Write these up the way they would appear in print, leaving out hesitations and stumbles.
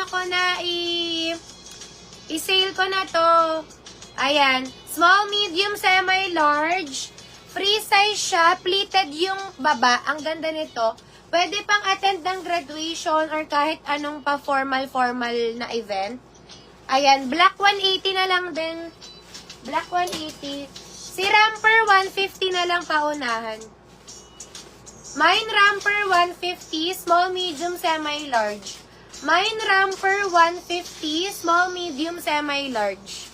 ano ko na i-sale ko na to. Ayan. Small, medium, semi-large. Free size siya. Pleated yung baba. Ang ganda nito. Pwede pang attend ng graduation or kahit anong pa formal na event. Ayan. Black 180 na lang din. Black 180. Si Ramper 150 na lang paunahan. Mine Ramper 150. Small, medium, semi-large. Mine Ramper 150. Small, medium, semi-large.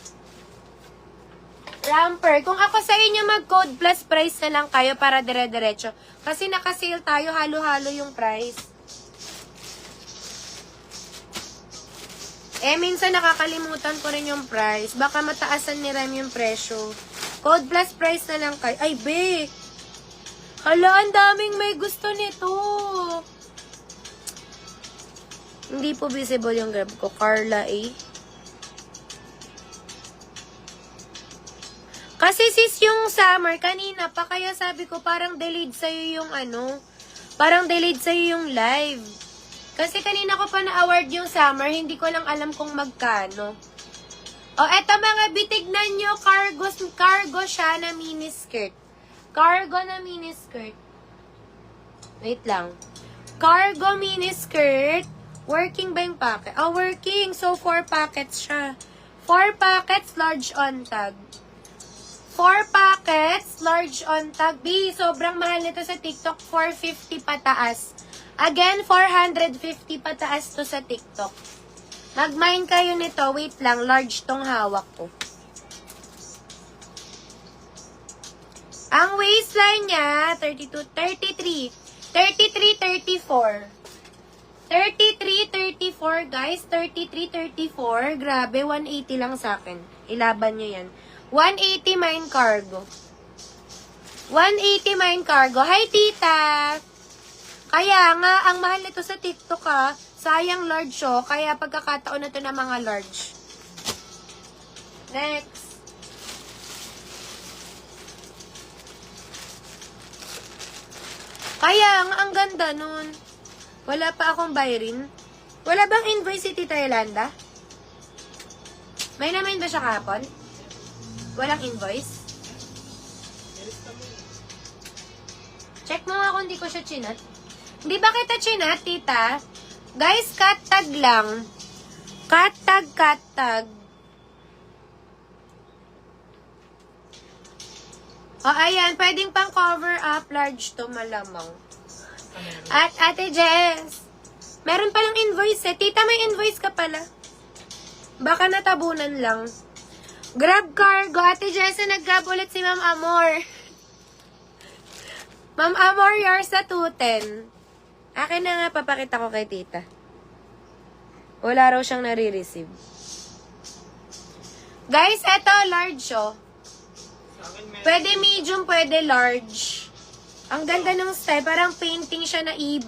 Ramper. Kung ako sa inyo mag-code plus price na lang kayo para dire-diretso. Kasi naka-sale tayo, halo-halo yung price. Minsan nakakalimutan ko rin yung price. Baka mataasan ni Rem yung presyo. Code plus price na lang kayo. Ay, be! Hala, ang daming may gusto nito. Hindi po visible yung grab ko. Carla A. Kasi sis yung summer, kanina pa, kaya sabi ko parang delayed sa'yo yung parang delayed sa'yo yung live. Kasi kanina ko pa na-award yung summer, hindi ko lang alam kung magkano. O, eto mga bitignan nyo, cargo siya na miniskirt. Cargo na miniskirt. Wait lang. Cargo miniskirt. Working ba yung packet? Oh, working. So, 4 packets siya. 4 packets, large on tag. 4 packets, large on tag. B, sobrang mahal nito sa TikTok. 450 pataas. Again, 450 pataas to sa TikTok. Mag-mine kayo nito. Wait lang, large tong hawak ko. Ang waistline niya, 32, 33. 33, 34. 33, 34, guys. 33, 34. Grabe, 180 lang sa akin. Ilaban nyo yan. 180 mine cargo. 180 mine cargo. Hi, tita! Kaya nga, ang mahal nito sa TikTok ha. Sayang large siya. Kaya pagkakataon na to ng mga large. Next. Kaya nga, ang ganda nun. Wala pa akong buy-in. Wala bang invoice si Tita Yolanda? May naman ba siya kahapon? Walang invoice? Check mo nga kung hindi ko siya chinat. Hindi ba kita chinat, tita? Guys, cut tag lang. Cut tag. O, ayan. Pwedeng pang cover up large to malamang. At Ate Jess, meron palang invoice eh. Tita, may invoice ka pala. Baka natabunan lang. Grab cargo. Ate Jess, nag-grab ulit si Ma'am Amor. Ma'am Amor, yours sa 210. Akin na nga, papakita ko kay tita. Wala raw siyang nare-receive. Guys, eto, large oh. Pwede medium, pwede large. Ang ganda ng style. Parang painting siya na ibon.